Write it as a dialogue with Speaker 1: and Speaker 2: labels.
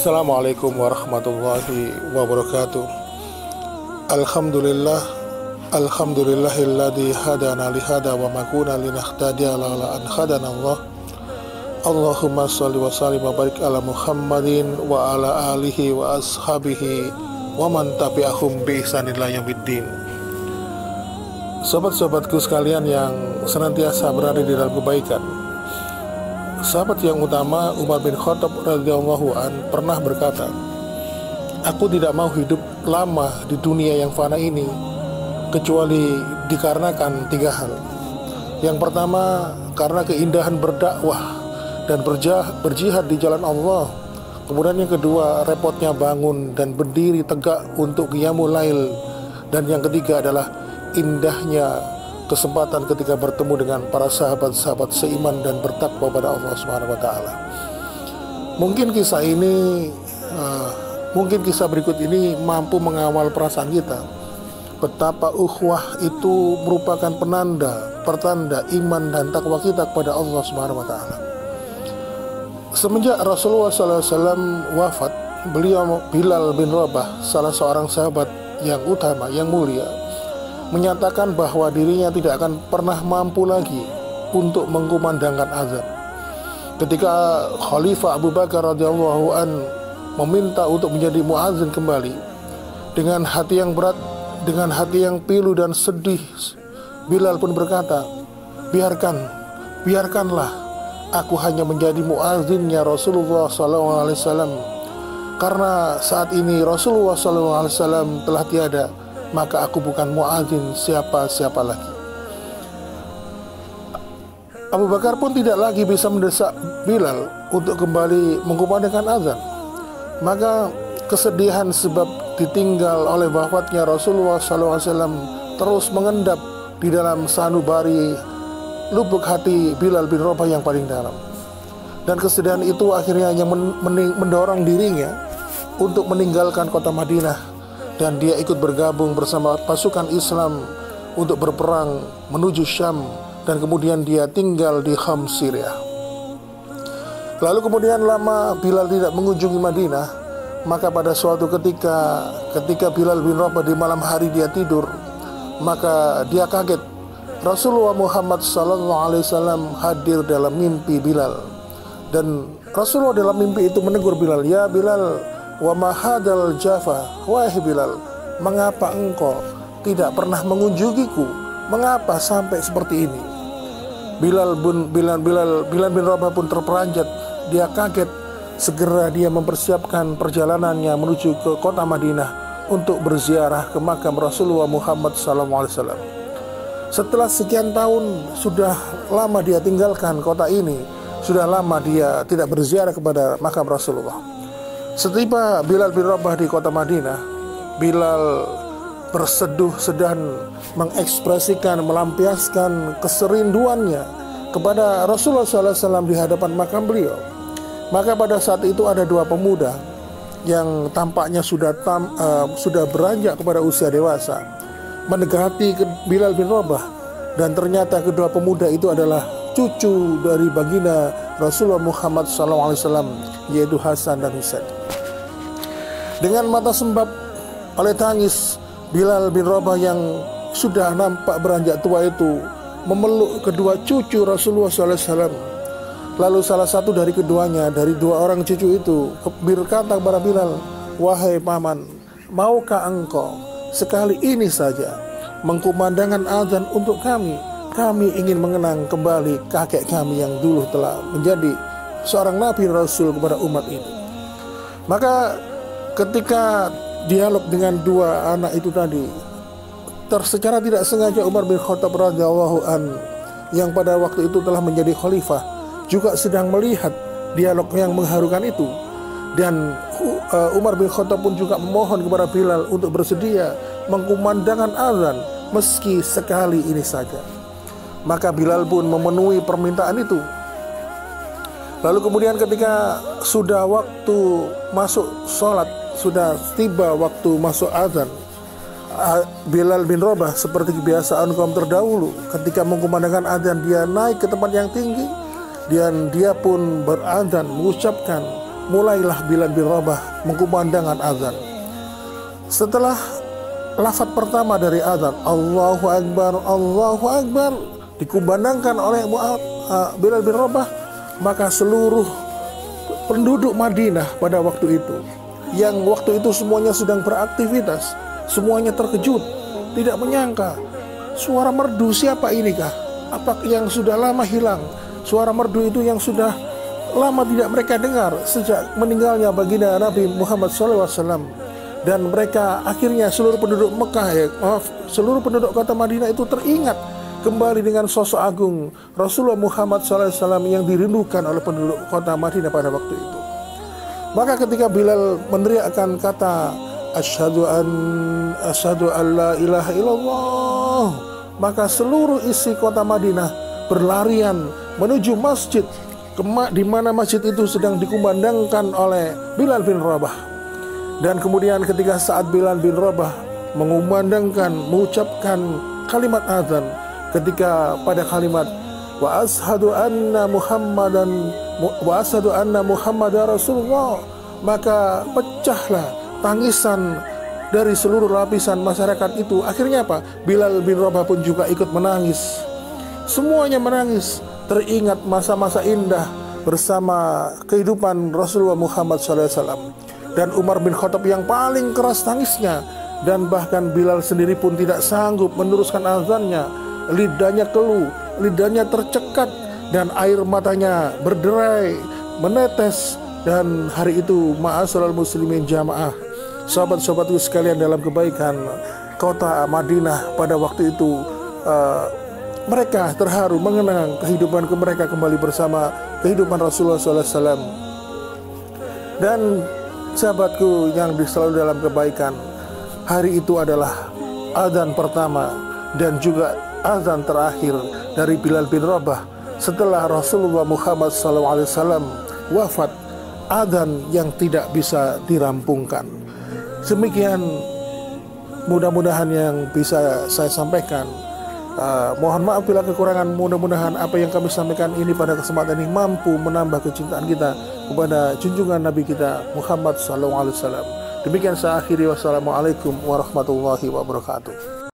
Speaker 1: Assalamualaikum warahmatullahi wabarakatuh. Alhamdulillah, alhamdulillahilladzi hadana lihada wa ma kunna linahtadiya laula an hadana Allah. Allahumma shalli wa sallim wa barik ala Muhammadin wa ala alihi wa ashabihi wa man tabi'ahum bi ihsanin ila yaumiddin. Sahabat-sahabatku sekalian yang senantiasa berada di dalam kebaikan, sahabat yang utama Umar bin Khattab radhiyallahu an pernah berkata, "Aku tidak mau hidup lama di dunia yang fana ini kecuali dikarenakan 3 hal. Yang pertama, karena keindahan berdakwah dan berjihad di jalan Allah. Kemudian yang kedua, repotnya bangun dan berdiri tegak untuk qiyamul lail. Dan yang ketiga adalah indahnya kesempatan ketika bertemu dengan para sahabat-sahabat seiman dan bertakwa pada Allah Subhanahu wa taala." Mungkin kisah berikut ini mampu mengawal perasaan kita betapa ukhuwah itu merupakan pertanda iman dan takwa kita kepada Allah Subhanahu wa taala. Semenjak Rasulullah SAW wafat, Bilal bin Rabah, salah seorang sahabat yang utama, yang mulia, menyatakan bahwa dirinya tidak akan pernah mampu lagi untuk mengkumandangkan azan. Ketika Khalifah Abu Bakar radhiyallahu an meminta untuk menjadi muadzin kembali, dengan hati yang berat, dengan hati yang pilu dan sedih, Bilal pun berkata, biarkanlah aku hanya menjadi muadzinnya Rasulullah SAW, karena saat ini Rasulullah SAW telah tiada, maka aku bukan muadzin siapa-siapa lagi. Abu Bakar pun tidak lagi bisa mendesak Bilal untuk kembali mengkumandangkan azan. Maka kesedihan sebab ditinggal oleh wafatnya Rasulullah SAW terus mengendap di dalam sanubari lubuk hati Bilal bin Rabah yang paling dalam. Dan kesedihan itu akhirnya yang mendorong dirinya untuk meninggalkan kota Madinah, dan dia ikut bergabung bersama pasukan Islam untuk berperang menuju Syam, dan kemudian dia tinggal di Homs, Syria. Lalu kemudian lama Bilal tidak mengunjungi Madinah, maka pada suatu ketika Bilal bin Rabah di malam hari dia tidur, maka dia kaget Rasulullah Muhammad SAW hadir dalam mimpi Bilal. Dan Rasulullah dalam mimpi itu menegur Bilal, "Ya Bilal, wa ma hadzal jafa, wahai Bilal, mengapa engkau tidak pernah mengunjungiku? Mengapa sampai seperti ini?" Bilal bin Rabah pun terperanjat, dia kaget. Segera dia mempersiapkan perjalanannya menuju ke kota Madinah untuk berziarah ke makam Rasulullah Muhammad SAW. Setelah sekian tahun, sudah lama dia tinggalkan kota ini, sudah lama dia tidak berziarah kepada makam Rasulullah. Setiba Bilal bin Rabah di kota Madinah, Bilal berseduh dan mengekspresikan, melampiaskan keserinduannya kepada Rasulullah SAW di hadapan makam beliau. Maka pada saat itu ada 2 pemuda yang tampaknya sudah beranjak kepada usia dewasa mendekati Bilal bin Rabah, dan ternyata kedua pemuda itu adalah cucu dari baginda Rasulullah Muhammad SAW, yaitu Hasan dan Husain. Dengan mata sembab oleh tangis, Bilal bin Rabah yang sudah nampak beranjak tua itu memeluk kedua cucu Rasulullah SAW. Lalu salah satu dari keduanya, dari 2 orang cucu itu, berkata kepada Bilal, "Wahai paman, maukah engkau sekali ini saja mengkumandangkan azan untuk kami? Kami ingin mengenang kembali kakek kami yang dulu telah menjadi seorang nabi rasul kepada umat ini." Maka ketika dialog dengan 2 anak itu tadi, secara tidak sengaja Umar bin Khattab radhiyallahu an yang pada waktu itu telah menjadi khalifah juga sedang melihat dialog yang mengharukan itu. Dan Umar bin Khattab pun juga memohon kepada Bilal untuk bersedia mengkumandangkan azan meski sekali ini saja. Maka Bilal pun memenuhi permintaan itu. Lalu kemudian ketika sudah waktu masuk sholat, sudah tiba waktu masuk azan, Bilal bin Rabah seperti kebiasaan kaum terdahulu, ketika mengkumandangkan azan dia naik ke tempat yang tinggi dan dia pun berazan mengucapkan mulailah Bilal bin Rabah mengkumandangkan azan. Setelah lafaz pertama dari azan, Allahu Akbar, dikumandangkan oleh Bilal bin Rabah, maka seluruh penduduk Madinah pada waktu itu, yang waktu itu semuanya sedang beraktivitas, semuanya terkejut, tidak menyangka suara merdu siapa inikah? Apa yang sudah lama hilang? Suara merdu itu yang sudah lama tidak mereka dengar sejak meninggalnya baginda Nabi Muhammad SAW. Dan mereka akhirnya seluruh penduduk seluruh penduduk kota Madinah itu teringat kembali dengan sosok agung Rasulullah Muhammad SAW yang dirindukan oleh penduduk kota Madinah pada waktu itu. Maka ketika Bilal meneriakkan kata asyhadu an la ilaha illallah, maka seluruh isi kota Madinah berlarian menuju masjid di mana masjid itu sedang dikumandangkan oleh Bilal bin Rabah. Dan kemudian ketika saat Bilal bin Rabah mengucapkan kalimat azan, ketika pada kalimat wa ashhadu anna Muhammadar Rasulullah, maka pecahlah tangisan dari seluruh lapisan masyarakat itu. Akhirnya apa? Bilal bin Rabah pun juga ikut menangis. Semuanya menangis, teringat masa-masa indah bersama kehidupan Rasulullah Muhammad SAW. Dan Umar bin Khattab yang paling keras tangisnya, dan bahkan Bilal sendiri pun tidak sanggup meneruskan azannya. Lidahnya keluh, lidahnya tercekat, dan air matanya berderai, menetes. Dan hari itu ma'asyiral muslimin jamaah, sahabat-sahabatku sekalian dalam kebaikan, kota Madinah pada waktu itu mereka terharu mengenang kehidupan mereka kembali bersama kehidupan Rasulullah SAW. Dan sahabatku yang selalu dalam kebaikan, hari itu adalah azan pertama dan juga azan terakhir dari Bilal bin Rabah setelah Rasulullah Muhammad SAW wafat, azan yang tidak bisa dirampungkan. Demikian mudah-mudahan yang bisa saya sampaikan. Mohon maaf bila kekurangan. Mudah-mudahan apa yang kami sampaikan ini pada kesempatan ini mampu menambah kecintaan kita kepada junjungan Nabi kita Muhammad SAW. Demikian saya akhiri. Wassalamualaikum warahmatullahi wabarakatuh.